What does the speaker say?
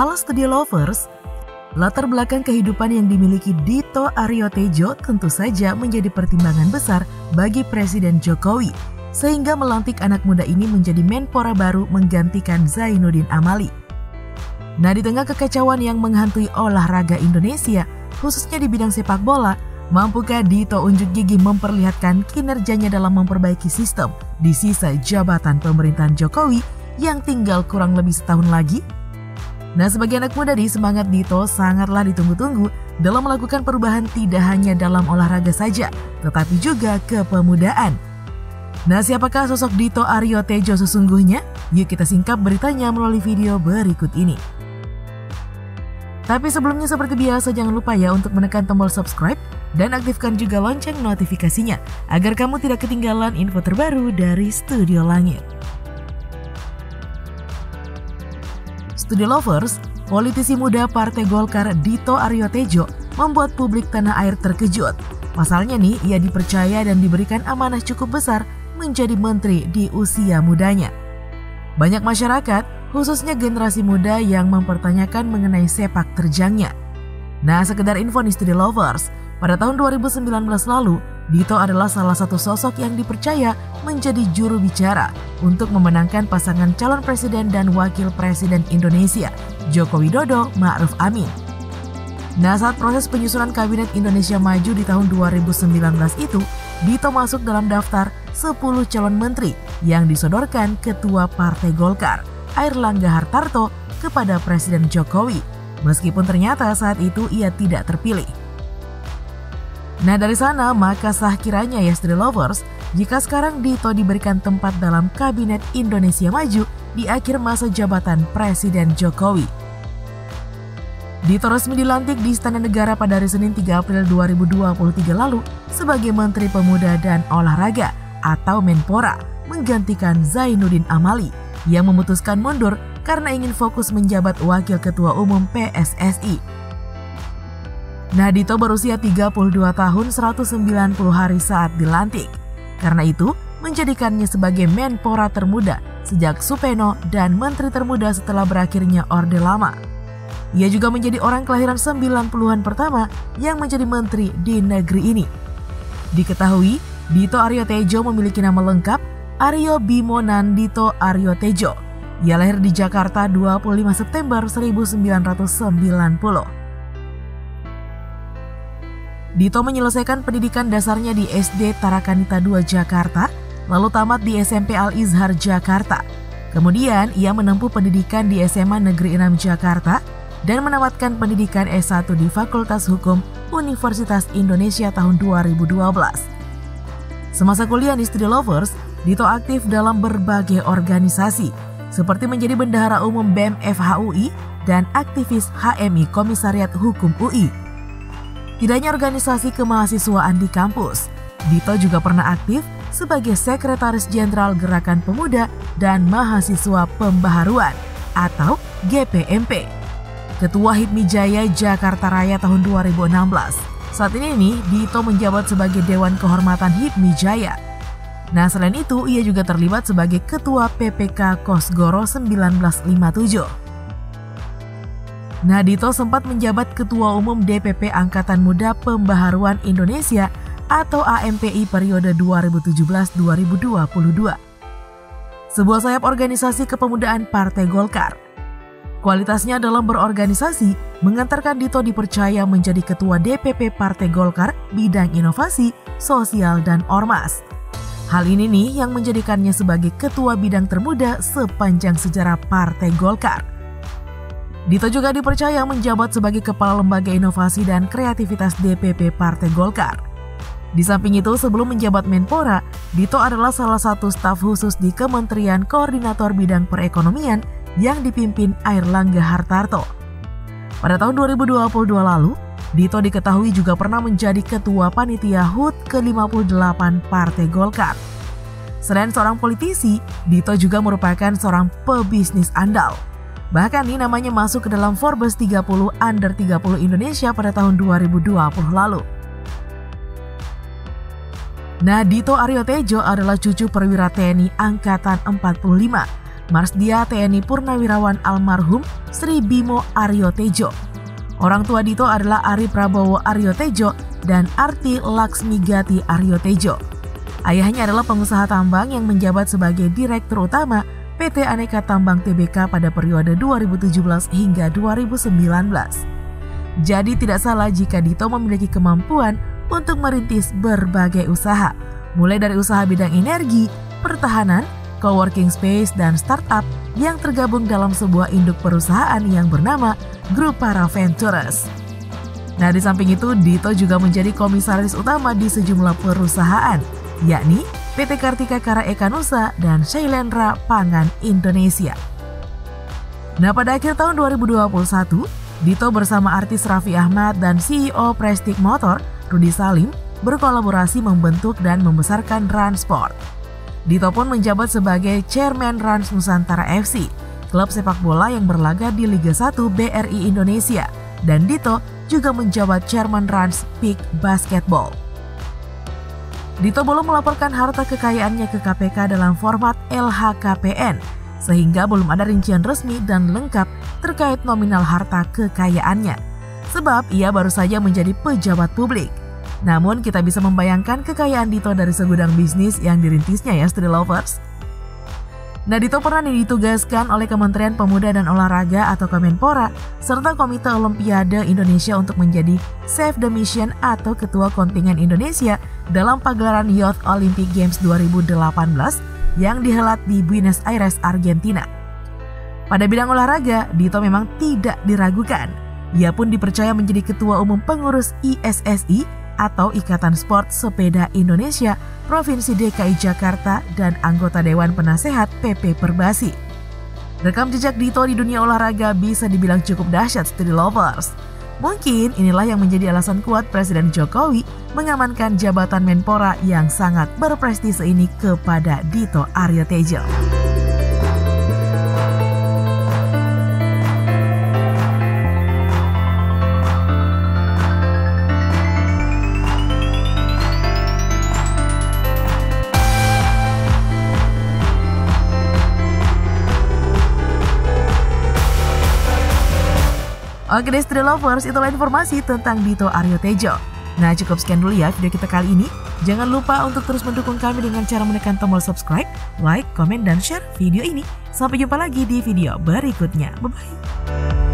Halo Studio Lovers, latar belakang kehidupan yang dimiliki Dito Aryo-Tejo tentu saja menjadi pertimbangan besar bagi Presiden Jokowi, sehingga melantik anak muda ini menjadi Menpora baru menggantikan Zainuddin Amali. Nah, di tengah kekacauan yang menghantui olahraga Indonesia, khususnya di bidang sepak bola, mampukah Dito unjuk gigi memperlihatkan kinerjanya dalam memperbaiki sistem di sisa jabatan pemerintahan Jokowi yang tinggal kurang lebih setahun lagi? Nah, sebagai anak muda di semangat Dito sangatlah ditunggu-tunggu dalam melakukan perubahan tidak hanya dalam olahraga saja, tetapi juga kepemudaan. Nah, siapakah sosok Dito Aryo-Tejo sesungguhnya? Yuk kita singkap beritanya melalui video berikut ini. Tapi sebelumnya seperti biasa jangan lupa ya untuk menekan tombol subscribe dan aktifkan juga lonceng notifikasinya agar kamu tidak ketinggalan info terbaru dari Studio Langit. Studio Lovers, politisi muda Partai Golkar Dito Aryo-Tejo membuat publik tanah air terkejut. Pasalnya nih, ia dipercaya dan diberikan amanah cukup besar menjadi menteri di usia mudanya. Banyak masyarakat, khususnya generasi muda yang mempertanyakan mengenai sepak terjangnya. Nah, sekedar info nih Studio Lovers, pada tahun 2019 lalu, Dito adalah salah satu sosok yang dipercaya menjadi juru bicara untuk memenangkan pasangan calon presiden dan wakil presiden Indonesia, Joko Widodo Ma'ruf Amin. Nah, saat proses penyusunan Kabinet Indonesia Maju di tahun 2019 itu, Dito masuk dalam daftar 10 calon menteri yang disodorkan Ketua Partai Golkar, Airlangga Hartarto, kepada Presiden Jokowi, meskipun ternyata saat itu ia tidak terpilih. Nah, dari sana maka sah kiranya ya Studio Lovers, jika sekarang Dito diberikan tempat dalam Kabinet Indonesia Maju di akhir masa jabatan Presiden Jokowi. Dito resmi dilantik di Istana Negara pada hari Senin 3 April 2023 lalu sebagai Menteri Pemuda dan Olahraga atau Menpora, menggantikan Zainuddin Amali yang memutuskan mundur karena ingin fokus menjabat Wakil Ketua Umum PSSI. Nah, Dito berusia 32 tahun 190 hari saat dilantik. Karena itu, menjadikannya sebagai Menpora termuda sejak Supeno dan Menteri termuda setelah berakhirnya Orde Lama. Ia juga menjadi orang kelahiran 90-an pertama yang menjadi menteri di negeri ini. Diketahui, Dito Aryo-Tejo memiliki nama lengkap Aryo Bimo Nandito Aryo-Tejo. Ia lahir di Jakarta 25 September 1990. Dito menyelesaikan pendidikan dasarnya di SD Tarakanita II Jakarta, lalu tamat di SMP Al-Izhar Jakarta. Kemudian ia menempuh pendidikan di SMA Negeri 6 Jakarta dan menamatkan pendidikan S1 di Fakultas Hukum Universitas Indonesia tahun 2012. Semasa kuliah di Studio Lovers, Dito aktif dalam berbagai organisasi, seperti menjadi Bendahara Umum BEM FHUI dan aktivis HMI Komisariat Hukum UI. Tidak hanya organisasi kemahasiswaan di kampus, Dito juga pernah aktif sebagai Sekretaris Jenderal Gerakan Pemuda dan Mahasiswa Pembaharuan atau GPMP, Ketua HIPMI Jaya Jakarta Raya tahun 2016. Saat ini nih, Dito menjabat sebagai Dewan Kehormatan HIPMI Jaya. Nah, selain itu, ia juga terlibat sebagai Ketua PPK Kosgoro 1957. Nah, Dito sempat menjabat Ketua Umum DPP Angkatan Muda Pembaharuan Indonesia atau AMPI periode 2017-2022. Sebuah sayap organisasi kepemudaan Partai Golkar. Kualitasnya dalam berorganisasi mengantarkan Dito dipercaya menjadi Ketua DPP Partai Golkar bidang inovasi, sosial, dan ormas. Hal ini nih yang menjadikannya sebagai Ketua Bidang Termuda sepanjang sejarah Partai Golkar. Dito juga dipercaya menjabat sebagai Kepala Lembaga Inovasi dan Kreativitas DPP Partai Golkar. Di samping itu, sebelum menjabat Menpora, Dito adalah salah satu staf khusus di Kementerian Koordinator Bidang Perekonomian yang dipimpin Airlangga Hartarto. Pada tahun 2022 lalu, Dito diketahui juga pernah menjadi Ketua Panitia HUT ke-58 Partai Golkar. Selain seorang politisi, Dito juga merupakan seorang pebisnis andal. Bahkan nih namanya masuk ke dalam Forbes 30 Under 30 Indonesia pada tahun 2020 lalu. Nah, Dito Aryo-Tejo adalah cucu perwira TNI Angkatan 45 Marsdia TNI Purnawirawan almarhum Sri Bimo Aryo Tejo. Orang tua Dito adalah Ari Prabowo Aryo Tejo dan Arti Laksmigati Aryo Tejo. Ayahnya adalah pengusaha tambang yang menjabat sebagai Direktur Utama PT Aneka Tambang Tbk pada periode 2017 hingga 2019. Jadi tidak salah jika Dito memiliki kemampuan untuk merintis berbagai usaha, mulai dari usaha bidang energi, pertahanan, coworking space, dan startup yang tergabung dalam sebuah induk perusahaan yang bernama Grup Para Ventures. Nah, di samping itu, Dito juga menjadi komisaris utama di sejumlah perusahaan, yakni PT Kartika Kara Eka Nusa dan Shailendra Pangan Indonesia. Nah, pada akhir tahun 2021, Dito bersama artis Raffi Ahmad dan CEO Prestige Motor, Rudy Salim, berkolaborasi membentuk dan membesarkan Rans Sport. Dito pun menjabat sebagai Chairman Rans Nusantara FC, klub sepak bola yang berlaga di Liga 1 BRI Indonesia, dan Dito juga menjabat Chairman Rans Peak Basketball. Dito belum melaporkan harta kekayaannya ke KPK dalam format LHKPN, sehingga belum ada rincian resmi dan lengkap terkait nominal harta kekayaannya, sebab ia baru saja menjadi pejabat publik. Namun kita bisa membayangkan kekayaan Dito dari segudang bisnis yang dirintisnya ya, Street Lovers. Nah, Dito pernah ditugaskan oleh Kementerian Pemuda dan Olahraga atau Kemenpora serta Komite Olimpiade Indonesia untuk menjadi Save the Mission atau Ketua Kontingen Indonesia dalam pagelaran Youth Olympic Games 2018 yang dihelat di Buenos Aires, Argentina. Pada bidang olahraga, Dito memang tidak diragukan. Ia pun dipercaya menjadi Ketua Umum Pengurus ISSI atau Ikatan Sport Sepeda Indonesia Provinsi DKI Jakarta dan anggota Dewan Penasehat PP Perbasi. Rekam jejak Dito di dunia olahraga bisa dibilang cukup dahsyat, Street Lovers. Mungkin inilah yang menjadi alasan kuat Presiden Jokowi mengamankan jabatan Menpora yang sangat berprestise ini kepada Dito Aryo Tejo. Oke deh, Street Lovers, itulah informasi tentang Dito Aryo Tejo. Nah, cukup sekian dulu ya video kita kali ini. Jangan lupa untuk terus mendukung kami dengan cara menekan tombol subscribe, like, komen, dan share video ini. Sampai jumpa lagi di video berikutnya. Bye-bye.